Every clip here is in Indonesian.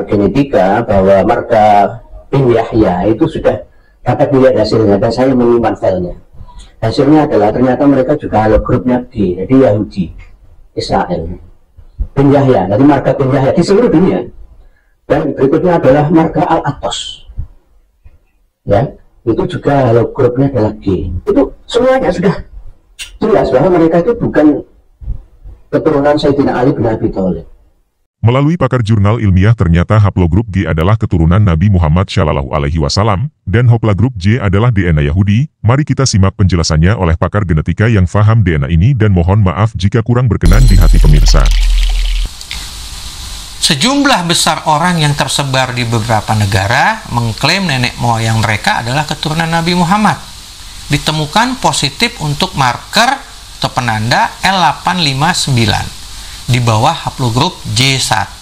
genetika bahwa marga bin Yahya itu sudah dapat dilihat hasilnya, dan saya menyimpan filenya. Hasilnya adalah ternyata mereka juga halogrupnya G, jadi Yahudi Israel. Bin Yahya, dari marga bin Yahya di seluruh dunia. Dan berikutnya adalah marga Al-Atos, ya, itu juga halogrupnya adalah G. Itu semuanya sudah jelas bahwa mereka itu bukan keturunan Sayyidina Ali bin Abi Thalib. Melalui pakar jurnal ilmiah ternyata haplogrup G adalah keturunan Nabi Muhammad Shallallahu Alaihi Wasallam, dan haplogrup J adalah DNA Yahudi. Mari kita simak penjelasannya oleh pakar genetika yang faham DNA ini, dan mohon maaf jika kurang berkenan di hati pemirsa. Sejumlah besar orang yang tersebar di beberapa negara mengklaim nenek moyang mereka adalah keturunan Nabi Muhammad. Ditemukan positif untuk marker atau penanda L859 di bawah haplogrup J1.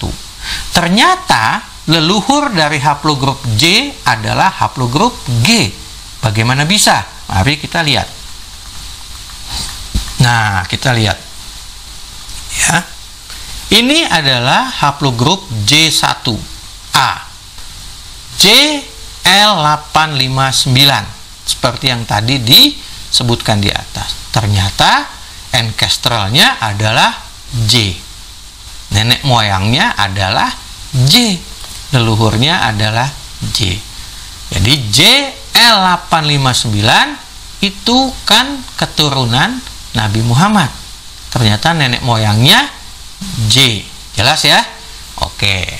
Ternyata leluhur dari haplogrup J adalah haplogrup G. Bagaimana bisa? Mari kita lihat. Nah, kita lihat. Ya. Ini adalah haplogrup J1A. JL859 seperti yang tadi disebutkan di atas. Ternyata ancestralnya adalah J. Nenek moyangnya adalah J. Leluhurnya adalah J. Jadi JL859 itu kan keturunan Nabi Muhammad. Ternyata nenek moyangnya J. Jelas ya? Oke.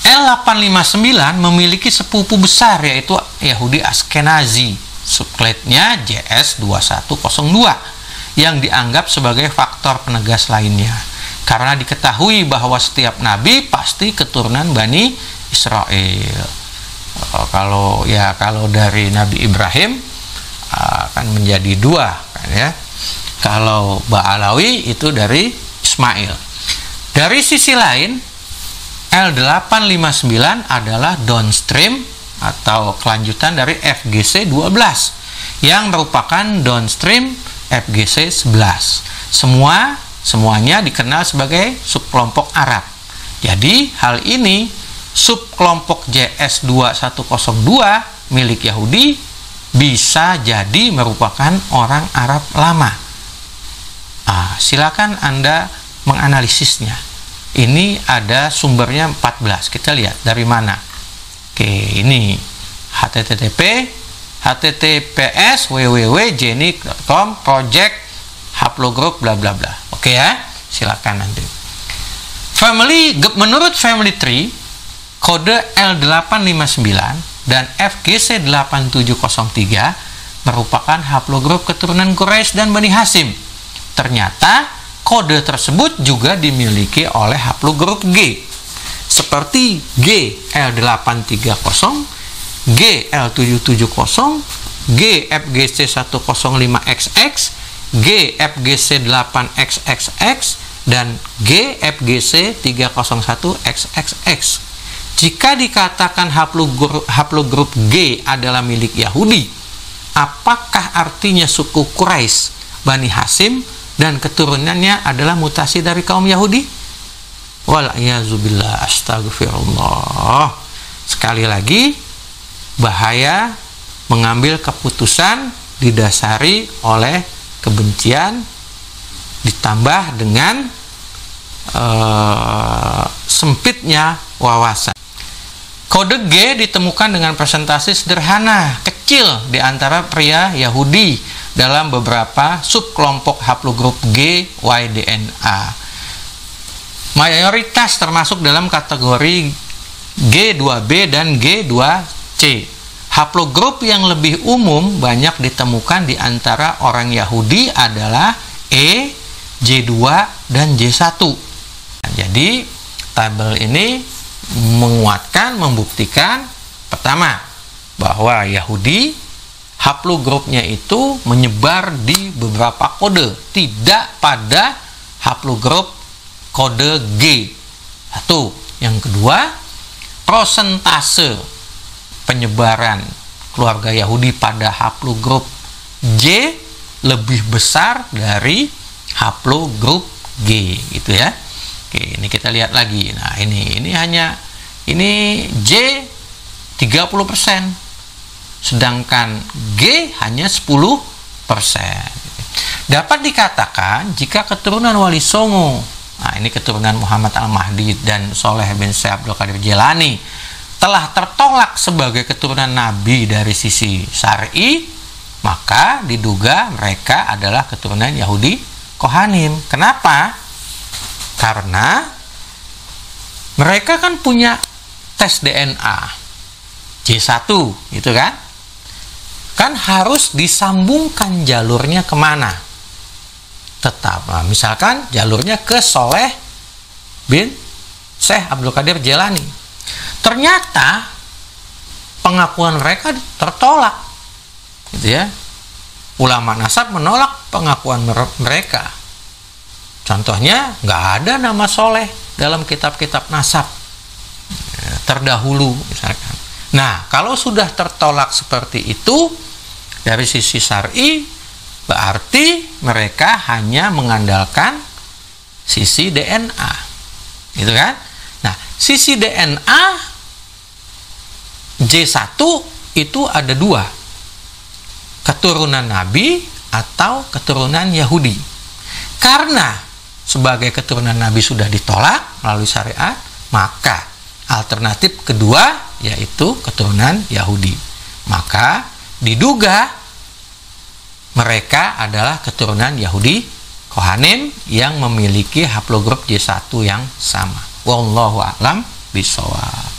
L859 memiliki sepupu besar, yaitu Yahudi Ashkenazi. Subklatenya JS2102 yang dianggap sebagai faktor penegas lainnya. Karena diketahui bahwa setiap nabi pasti keturunan Bani Israel. Kalau dari Nabi Ibrahim akan menjadi dua, kan ya. Kalau Ba'alawi itu dari Ismail. Dari sisi lain, L859 adalah downstream atau kelanjutan dari FGC 12 yang merupakan downstream FGC 11. Semuanya dikenal sebagai subkelompok Arab. Jadi hal ini subkelompok JS2102 milik Yahudi bisa jadi merupakan orang Arab lama. Silakan Anda menganalisisnya. Ini ada sumbernya 14. Kita lihat dari mana. Oke, ini https www.genic.com project haplogroup bla bla bla. Oke ya, silakan nanti. Menurut family tree, kode L859 dan FGC8703 merupakan haplogrup keturunan Quraisy dan Bani Hashim. Ternyata kode tersebut juga dimiliki oleh haplogrup G, seperti GL830, GL770, GFGC105XX, GFGC8XXX, dan GFGC301XXX. Jika dikatakan haplogrup G adalah milik Yahudi, apakah artinya suku Quraisy, Bani Hashim, dan keturunannya adalah mutasi dari kaum Yahudi? Wal'iyadzubillah, astagfirullah. Sekali lagi, bahaya mengambil keputusan didasari oleh kebencian ditambah dengan sempitnya wawasan. Kode G ditemukan dengan presentasi sederhana, kecil di antara pria Yahudi dalam beberapa subkelompok haplogrup G YDNA. Mayoritas termasuk dalam kategori G2B dan G2C. Haplogrup yang lebih umum banyak ditemukan di antara orang Yahudi adalah E, J2, dan J1. Jadi, tabel ini menguatkan, membuktikan pertama, bahwa Yahudi haplogrupnya itu menyebar di beberapa kode, tidak pada haplogrup kode G. Satu. Yang kedua, prosentase penyebaran keluarga Yahudi pada haplogrup J lebih besar dari haplogrup G, gitu ya. Oke, ini kita lihat lagi. Nah, ini hanya J 30%, sedangkan G hanya 10%. Dapat dikatakan jika keturunan Wali Songo, nah ini keturunan Muhammad Al-Mahdi dan Soleh bin Syekh Abdul Qadir Jilani, telah tertolak sebagai keturunan Nabi dari sisi syar'i, maka diduga mereka adalah keturunan Yahudi Kohanim. Kenapa? Karena mereka kan punya tes DNA J1, gitu kan? Kan harus disambungkan jalurnya kemana? Tetap, nah, misalkan jalurnya ke Soleh bin Syekh Abdul Qadir Jilani. Ternyata pengakuan mereka tertolak, gitu ya. Ulama nasab menolak pengakuan mereka. Contohnya, nggak ada nama Soleh dalam kitab-kitab nasab terdahulu, misalkan. Nah, kalau sudah tertolak seperti itu dari sisi syar'i, berarti mereka hanya mengandalkan sisi DNA, gitu kan? Nah, sisi DNA J1 itu ada dua, keturunan Nabi atau keturunan Yahudi. Karena sebagai keturunan Nabi sudah ditolak melalui syariat, maka alternatif kedua yaitu keturunan Yahudi. Maka diduga mereka adalah keturunan Yahudi Kohanim yang memiliki haplogrup J1 yang sama. Wallahu a'lam bishawab.